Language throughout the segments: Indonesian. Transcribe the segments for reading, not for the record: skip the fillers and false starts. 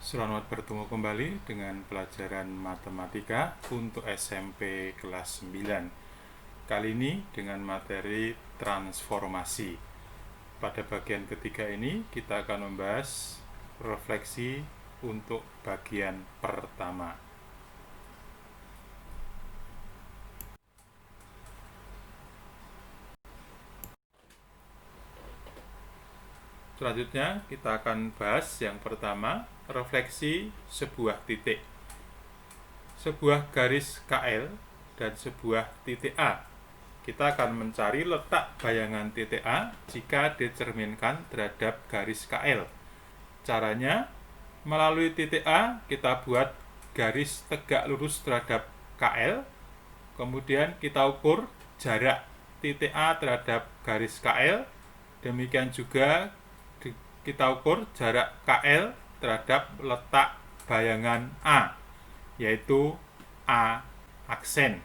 Selamat bertemu kembali dengan pelajaran matematika untuk SMP kelas 9. Kali ini dengan materi transformasi. Pada bagian ketiga ini kita akan membahas refleksi untuk bagian pertama. Selanjutnya kita akan bahas yang pertama, refleksi sebuah titik. Sebuah garis KL dan sebuah titik A. Kita akan mencari letak bayangan titik A jika dicerminkan terhadap garis KL. Caranya, melalui titik A kita buat garis tegak lurus terhadap KL, kemudian kita ukur jarak titik A terhadap garis KL, demikian juga kita ukur jarak KL terhadap letak bayangan A, yaitu A aksen.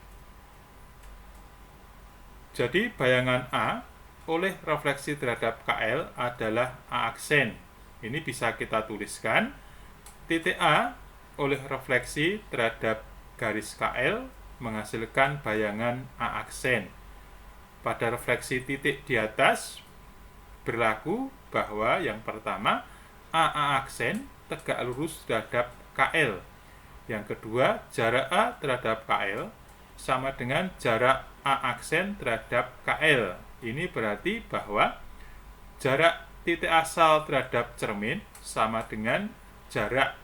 Jadi bayangan A oleh refleksi terhadap KL adalah A aksen. Ini bisa kita tuliskan, titik A oleh refleksi terhadap garis KL menghasilkan bayangan A aksen. Pada refleksi titik di atas berlaku bahwa yang pertama A aksen tegak lurus terhadap KL. Yang kedua, jarak A terhadap KL sama dengan jarak A aksen terhadap KL. Ini berarti bahwa jarak titik asal terhadap cermin sama dengan jarak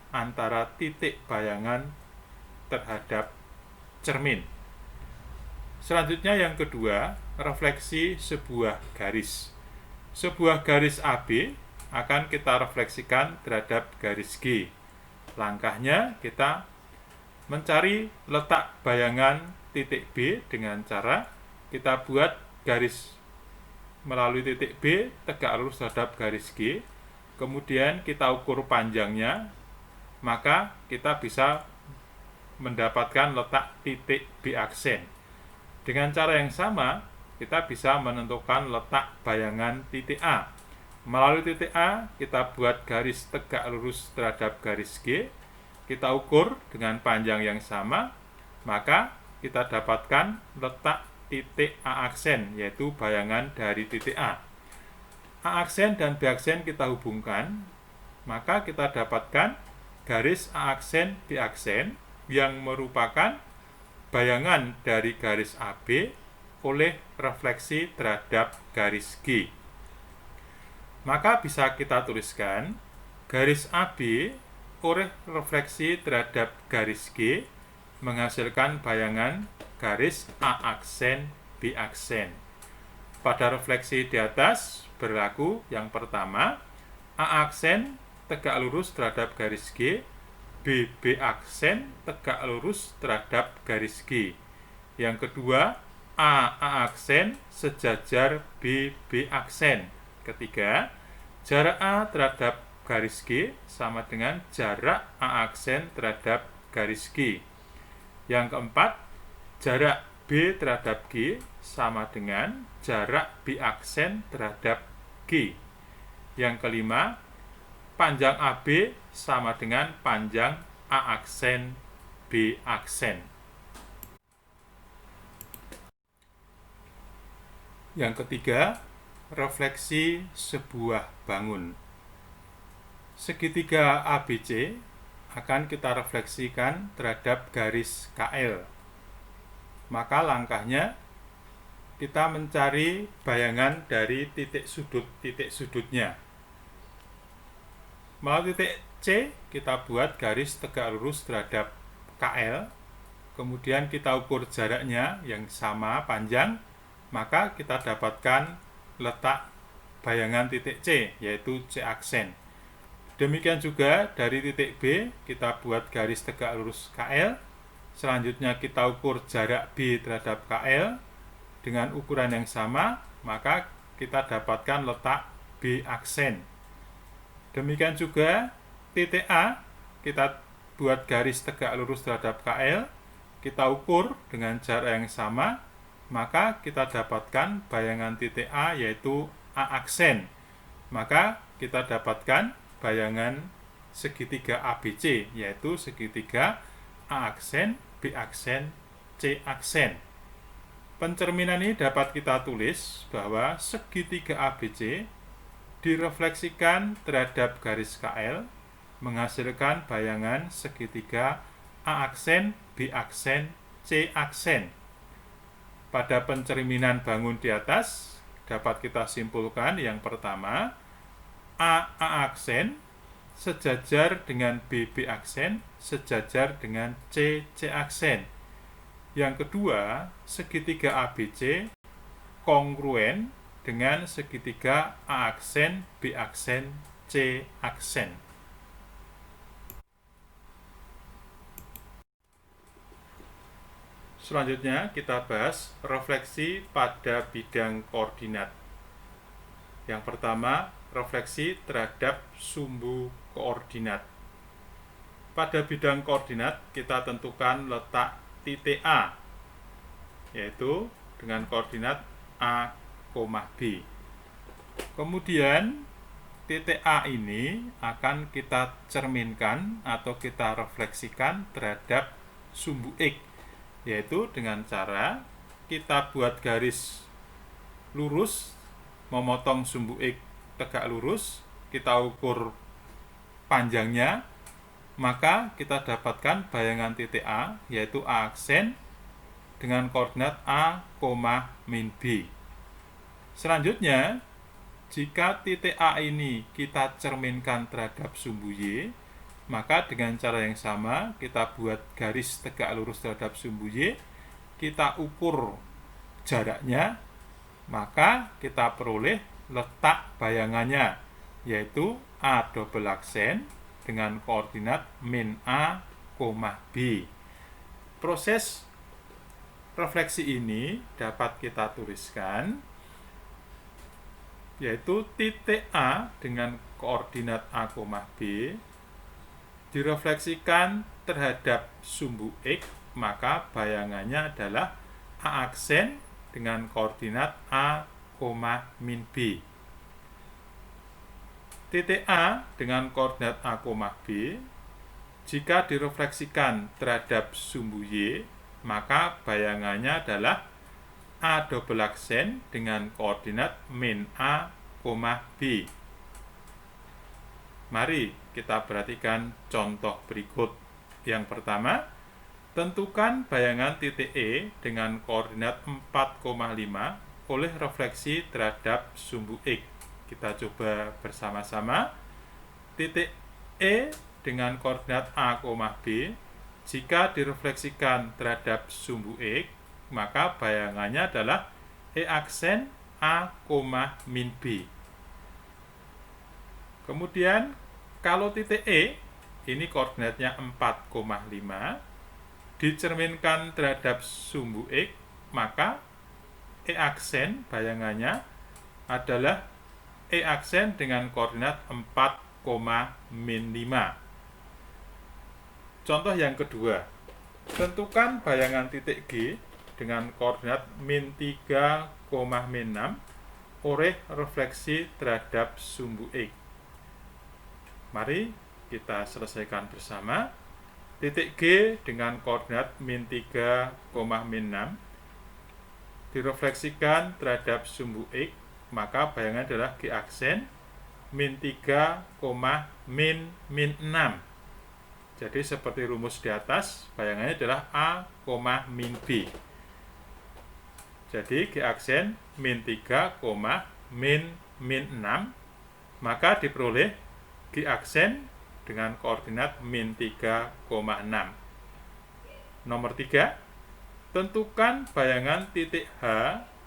antara titik bayangan terhadap cermin. Selanjutnya yang kedua, refleksi sebuah garis. Sebuah garis AB akan kita refleksikan terhadap garis G. Langkahnya kita mencari letak bayangan titik B dengan cara kita buat garis melalui titik B tegak lurus terhadap garis G, kemudian kita ukur panjangnya, maka kita bisa mendapatkan letak titik B aksen. Dengan cara yang sama, kita bisa menentukan letak bayangan titik A. Melalui titik A, kita buat garis tegak lurus terhadap garis G, kita ukur dengan panjang yang sama, maka kita dapatkan letak titik A aksen, yaitu bayangan dari titik A. A aksen dan B aksen kita hubungkan, maka kita dapatkan garis A aksen B aksen yang merupakan bayangan dari garis AB oleh refleksi terhadap garis G. Maka bisa kita tuliskan garis AB oleh refleksi terhadap garis G menghasilkan bayangan garis A aksen B aksen. Pada refleksi di atas berlaku yang pertama, A aksen tegak lurus terhadap garis G, B aksen tegak lurus terhadap garis G. Yang kedua, A aksen sejajar B aksen. Ketiga, jarak A terhadap garis G sama dengan jarak A aksen terhadap garis G. Yang keempat, jarak B terhadap G sama dengan jarak B aksen terhadap G. Yang kelima, panjang AB sama dengan panjang A aksen B aksen. Yang ketiga, refleksi sebuah bangun. Segitiga ABC akan kita refleksikan terhadap garis KL. Maka langkahnya kita mencari bayangan dari titik sudutnya. Melalui titik C kita buat garis tegak lurus terhadap KL, kemudian kita ukur jaraknya yang sama panjang, maka kita dapatkan letak bayangan titik C, yaitu C aksen. Demikian juga dari titik B kita buat garis tegak lurus KL, selanjutnya kita ukur jarak B terhadap KL dengan ukuran yang sama, maka kita dapatkan letak B aksen. Demikian juga titik A kita buat garis tegak lurus terhadap KL, kita ukur dengan jarak yang sama, maka kita dapatkan bayangan titik A yaitu A aksen. Maka kita dapatkan bayangan segitiga ABC, yaitu segitiga A aksen, B aksen, C aksen. Pencerminan ini dapat kita tulis bahwa segitiga ABC direfleksikan terhadap garis KL, menghasilkan bayangan segitiga A aksen, B aksen, C aksen. Pada pencerminan bangun di atas, dapat kita simpulkan yang pertama, A aksen sejajar dengan B aksen, sejajar dengan C aksen. Yang kedua, segitiga ABC kongruen dengan segitiga A aksen, B aksen, C aksen. Selanjutnya kita bahas refleksi pada bidang koordinat. Yang pertama, refleksi terhadap sumbu koordinat. Pada bidang koordinat kita tentukan letak titik A, yaitu dengan koordinat A, B. Kemudian titik A ini akan kita cerminkan atau kita refleksikan terhadap sumbu X, yaitu dengan cara kita buat garis lurus memotong sumbu X tegak lurus, kita ukur panjangnya, maka kita dapatkan bayangan titik A, yaitu A aksen dengan koordinat A, min B. Selanjutnya, jika titik A ini kita cerminkan terhadap sumbu Y, maka dengan cara yang sama kita buat garis tegak lurus terhadap sumbu Y, kita ukur jaraknya, maka kita peroleh letak bayangannya, yaitu A double aksen dengan koordinat min A, B. Proses refleksi ini dapat kita tuliskan, yaitu titik A dengan koordinat A, B direfleksikan terhadap sumbu X, maka bayangannya adalah A aksen dengan koordinat A, min B. Titik A dengan koordinat A, B jika direfleksikan terhadap sumbu Y, maka bayangannya adalah A double aksen dengan koordinat min A, B. Mari kita perhatikan contoh berikut. Yang pertama, tentukan bayangan titik E dengan koordinat 4,5 oleh refleksi terhadap sumbu X. Kita coba bersama-sama. Titik E dengan koordinat A, B jika direfleksikan terhadap sumbu X, maka bayangannya adalah E aksen A, min B. Kemudian kalau titik E ini koordinatnya 4,5 dicerminkan terhadap sumbu X, maka E aksen bayangannya adalah E aksen dengan koordinat 4,-5. Contoh yang kedua, tentukan bayangan titik G dengan koordinat min 3,-6 oleh refleksi terhadap sumbu X. Mari kita selesaikan bersama. Titik G dengan koordinat min 3,-6 direfleksikan terhadap sumbu X, maka bayangannya adalah G aksen min 3, min 6. Jadi seperti rumus di atas, bayangannya adalah A, min B. Jadi G aksen min 3, min 6, maka diperoleh G aksen dengan koordinat min 3,6. Nomor 3, tentukan bayangan titik H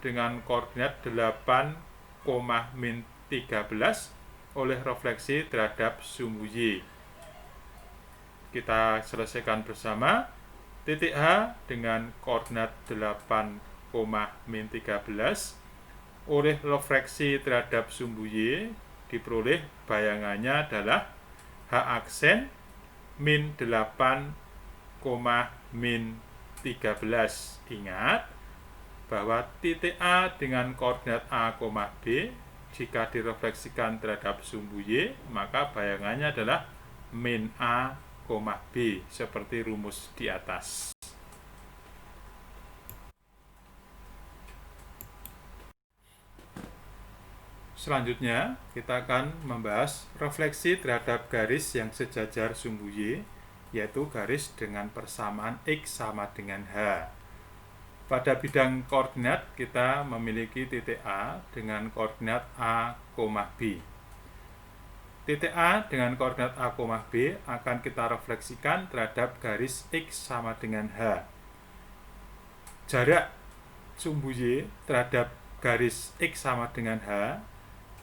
dengan koordinat 8, min 13 oleh refleksi terhadap sumbu Y. Kita selesaikan bersama. Titik H dengan koordinat 8, min 13 oleh refleksi terhadap sumbu Y diperoleh bayangannya adalah H aksen min 8, min 13. Ingat bahwa titik A dengan koordinat A, B jika direfleksikan terhadap sumbu Y, maka bayangannya adalah min A, B, seperti rumus di atas. Selanjutnya, kita akan membahas refleksi terhadap garis yang sejajar sumbu Y, yaitu garis dengan persamaan X sama dengan H. Pada bidang koordinat, kita memiliki titik A dengan koordinat A, B. Titik A dengan koordinat A, B akan kita refleksikan terhadap garis X sama dengan H. Jarak sumbu Y terhadap garis X sama dengan H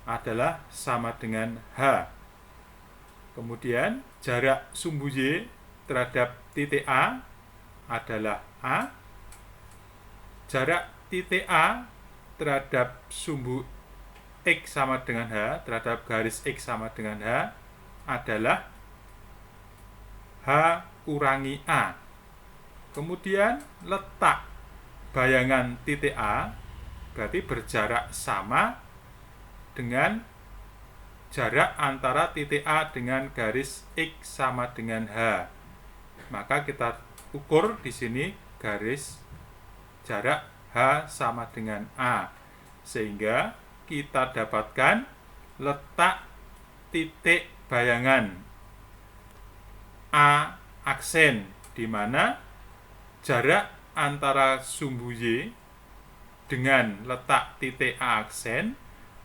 adalah sama dengan H. Kemudian jarak sumbu Y terhadap titik A adalah A. Jarak titik A terhadap sumbu X sama dengan H, terhadap garis X sama dengan H adalah H kurangi A. Kemudian letak bayangan titik A berarti berjarak sama dengan jarak antara titik A dengan garis X sama dengan H. Maka kita ukur di sini garis jarak H sama dengan A, sehingga kita dapatkan letak titik bayangan A aksen, di mana jarak antara sumbu Y dengan letak titik A aksen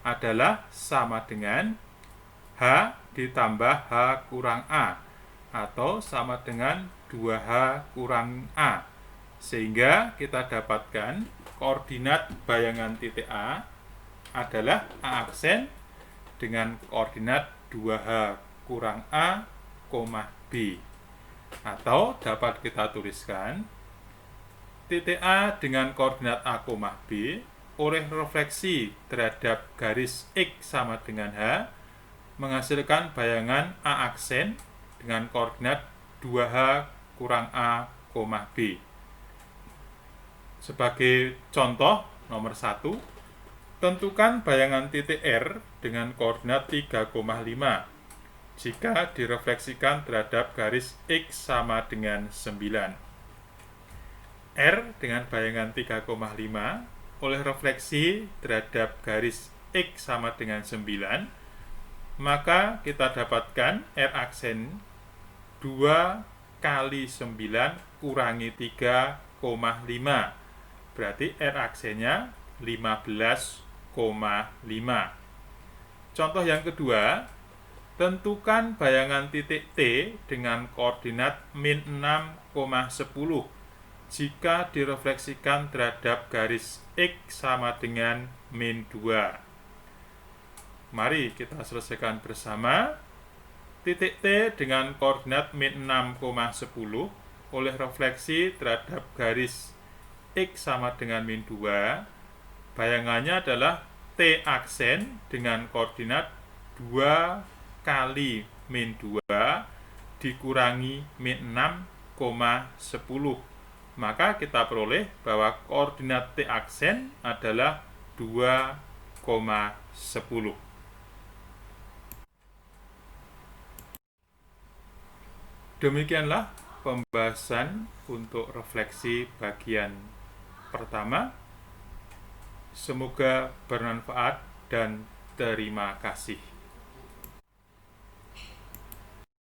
adalah sama dengan H ditambah H kurang A, atau sama dengan 2H kurang A, sehingga kita dapatkan koordinat bayangan titik A adalah A aksen dengan koordinat 2H kurang A, B, atau dapat kita tuliskan titik A dengan koordinat A, B oleh refleksi terhadap garis X sama dengan H menghasilkan bayangan A aksen dengan koordinat 2H kurang A, B. Sebagai contoh nomor 1, tentukan bayangan titik R dengan koordinat 3,5 jika direfleksikan terhadap garis X sama dengan 9. R dengan bayangan 3,5 oleh refleksi terhadap garis X sama dengan 9, maka kita dapatkan R aksen 2 kali 9 kurangi 3,5, berarti R aksennya 15,5. Contoh yang kedua, tentukan bayangan titik T dengan koordinat min 6,10 jika direfleksikan terhadap garis X sama dengan min 2. Mari kita selesaikan bersama. Titik T dengan koordinat min 6,10 oleh refleksi terhadap garis X sama dengan min 2. Bayangannya adalah T aksen dengan koordinat 2 kali min 2 dikurangi min 6,10. Maka kita peroleh bahwa koordinat T aksen adalah 2,10. Demikianlah pembahasan untuk refleksi bagian pertama. Semoga bermanfaat dan terima kasih.